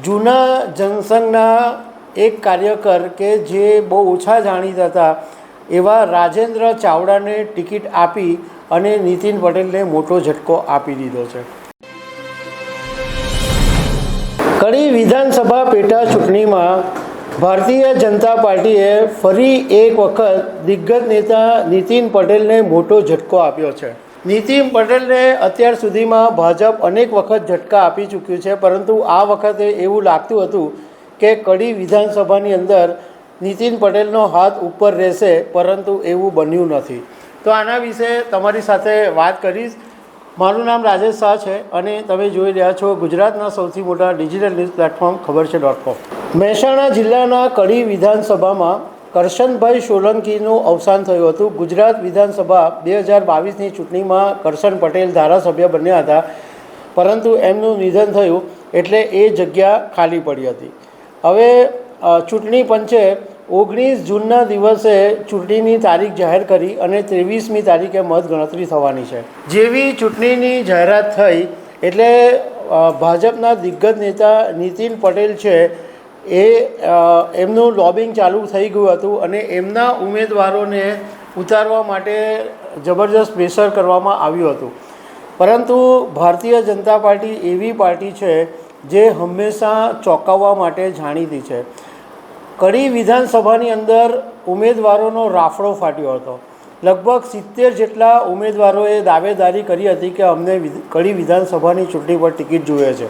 જૂના જનસંઘના એક કાર્યકર કે જે બહુ ઓછા જાણીતા હતા એવા રાજેન્દ્ર ચાવડાને ટિકિટ આપી અને નીતિન પટેલને મોટો ઝટકો આપી દીધો છે. કડી વિધાનસભા પેટા ચૂંટણીમાં ભારતીય જનતા પાર્ટીએ ફરી એક વખત દિગ્ગજ નેતા નીતિન પટેલને મોટો ઝટકો આપ્યો છે. નીતિન પટેલને અત્યાર સુધીમાં ભાજપ અનેક વખત ઝટકા આપી ચૂક્યું છે, પરંતુ આ વખતે એવું લાગતું હતું કે કડી વિધાનસભાની અંદર નીતિન પટેલનો હાથ ઉપર રહેશે, પરંતુ એવું બન્યું નથી. તો આના વિશે તમારી સાથે વાત કરીશ. મારું નામ રાજેશ શાહ છે અને તમે જોઈ રહ્યા છો ગુજરાતના સૌથી મોટા ડિજિટલ ન્યૂઝ પ્લેટફોર્મ ખબરછે.com. મહેસાણા જિલ્લાના કડી વિધાનસભામાં કરશનભાઈ સોલંકીનું અવસાન થયું હતું. ગુજરાત વિધાનસભા 2022ની ચૂંટણીમાં કરશન પટેલ ધારાસભ્ય બન્યા હતા, પરંતુ એમનું નિધન થયું એટલે એ જગ્યા ખાલી પડી હતી. હવે ચૂંટણી પંચે 19 જૂનના દિવસે ચૂંટણીની તારીખ જાહેર કરી અને 23મી તારીખે મતગણતરી થવાની છે. જેવી ચૂંટણીની જાહેરાત થઈ એટલે ભાજપના દિગ્ગજ નેતા નીતિન પટેલ છે એમનું લોબિંગ ચાલુ થઈ ગયું હતું અને એમના ઉમેદવારોને ઉતારવા માટે જબરજસ્ત પ્રેશર કરવામાં આવ્યું હતું. પરંતુ ભારતીય જનતા પાર્ટી એવી પાર્ટી છે જે હંમેશા ચોંકાવવા માટે જાણીતી છે. કડી વિધાનસભાની અંદર ઉમેદવારોનો રાફડો ફાટ્યો હતો. લગભગ 70 જેટલા ઉમેદવારોએ દાવેદારી કરી હતી કે અમને કડી વિધાનસભાની ચૂંટણી પર ટિકિટ જોઈએ છે.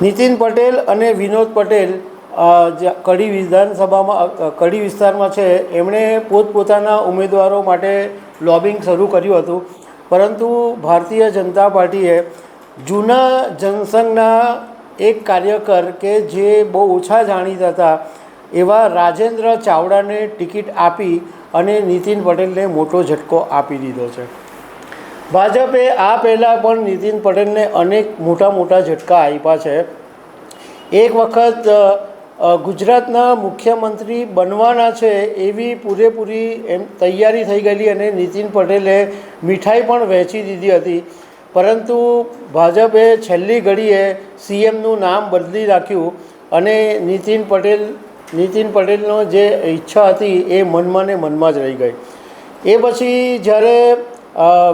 નીતિન પટેલ અને વિનોદ પટેલ કડી વિધાનસભામાં કડી વિસ્તારમાં છે, એમણે પોતપોતાના ઉમેદવારો માટે લોબિંગ શરૂ કર્યું હતું, પરંતુ ભારતીય જનતા પાર્ટીએ જૂના જનસંઘના એક કાર્યકર કે જે બહુ ઓછા જાણીતા હતા એવા રાજેન્દ્ર ચાવડાને ટિકિટ આપી અને નીતિન પટેલને મોટો ઝટકો આપી દીધો છે. ભાજપે આ પહેલાં પણ નીતિન પટેલને અનેક મોટા ઝટકા આપ્યા છે. એક વખત ગુજરાતના મુખ્યમંત્રી બનવાના છે એવી પૂરેપૂરી તૈયારી થઈ ગયેલી અને નીતિન પટેલે મીઠાઈ પણ વહેંચી દીધી હતી, પરંતુ ભાજપે છેલ્લી ઘડીએ સીએમનું નામ બદલી રાખ્યું અને નીતિન પટેલનો જે ઈચ્છા હતી એ મનમાં ને મનમાં જ રહી ગઈ. એ પછી જ્યારે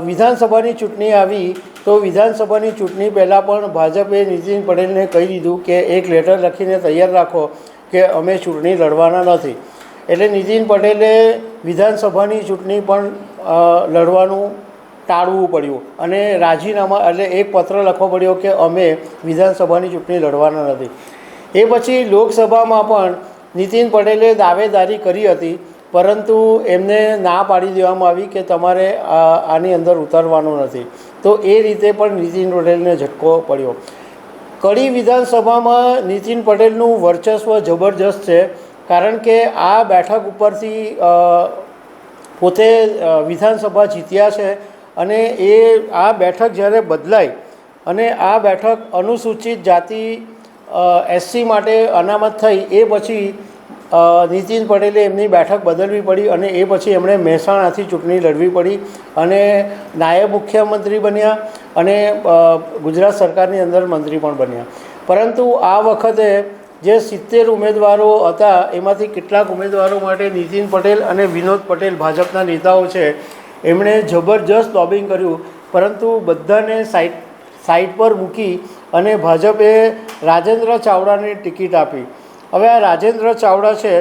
વિધાનસભાની ચૂંટણી આવી તો વિધાનસભાની ચૂંટણી પહેલાં પણ ભાજપે નીતિન પટેલને કહી દીધું કે એક લેટર લખીને તૈયાર રાખો કે અમે ચૂંટણી લડવાના નથી. એટલે નીતિન પટેલે વિધાનસભાની ચૂંટણી પણ લડવાનું ટાળવું પડ્યું અને રાજીનામા એટલે એક પત્ર લખવો પડ્યો કે અમે વિધાનસભાની ચૂંટણી લડવાના નથી. એ પછી લોકસભામાં પણ નીતિન પટેલે દાવેદારી કરી હતી, પરંતુ એમને ના પાડી દેવામાં આવી કે તમારે આની અંદર ઉતારવાનું નથી. તો એ રીતે પણ નીતિન પટેલને ઝટકો પડ્યો. કડી વિધાનસભામાં નીતિન પટેલનું વર્ચસ્વ જબરજસ્ત છે, કારણ કે આ બેઠક ઉપરથી પોતે વિધાનસભા જીત્યા છે અને આ બેઠક જ્યારે બદલાઈ અને આ બેઠક અનુસૂચિત જાતિ SC માટે અનામત થઈ એ પછી નીતિન પટેલે એમની બેઠક બદલવી પડી અને એ પછી એમણે મહેસાણાથી ચૂંટણી લડવી પડી અને નાયબ મુખ્યમંત્રી બન્યા અને ગુજરાત સરકારની અંદર મંત્રી પણ બન્યા. પરંતુ આ વખતે જે 70 ઉમેદવારો હતા એમાંથી કેટલાક ઉમેદવારો માટે નીતિન પટેલ અને વિનોદ પટેલ ભાજપના નેતાઓ છે એમણે જબરજસ્ત લોબિંગ કર્યું, પરંતુ બધાને સાઈડ પર મૂકી અને ભાજપે રાજેન્દ્ર ચાવડાને ટિકિટ આપી. હવે આ રાજેન્દ્ર ચાવડા છે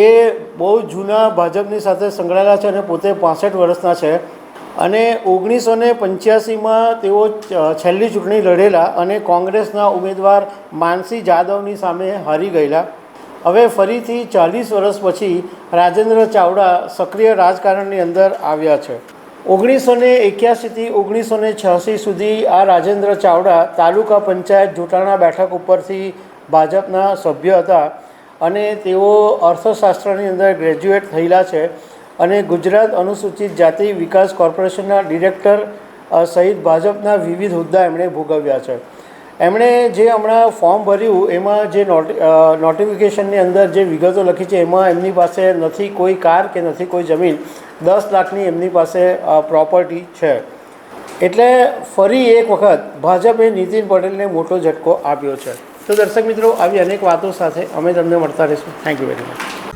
એ બહુ જૂના ભાજપની સાથે સંકળાયેલા છે અને પોતે 65 વર્ષના છે અને 1985માં તેઓ છેલ્લી ચૂંટણી લડેલા અને કોંગ્રેસના ઉમેદવાર માનસી જાદવની સામે હારી ગયેલા. હવે ફરીથી 40 વર્ષ પછી રાજેન્દ્ર ચાવડા સક્રિય રાજકારણની અંદર આવ્યા છે. 1981થી 1986 સુધી આ રાજેન્દ્ર ચાવડા તાલુકા પંચાયત જોટાણા બેઠક ઉપરથી ભાજપના સભ્ય હતા અને તેઓ અર્થશાસ્ત્રની અંદર ગ્રેજ્યુએટ થયેલા છે અને ગુજરાત અનુસૂચિત જાતિ વિકાસ કોર્પોરેશનના ડિરેક્ટર સહિત ભાજપના વિવિધ હોદ્દા એમણે ભોગવ્યા છે. એમણે જે હમણાં ફોર્મ ભર્યું એમાં જે નોટિફિકેશનની અંદર જે વિગતો લખી છે એમાં એમની પાસે નથી કોઈ કાર કે નથી કોઈ જમીન, 10 લાખની એમની પાસે પ્રોપર્ટી છે. એટલે ફરી એક વખત ભાજપે નીતિન પટેલને મોટો ઝટકો આપ્યો છે. તો દર્શક મિત્રો આવી અનેક વાતો સાથે અમે તમને મળતા રહીશું. Thank you very much.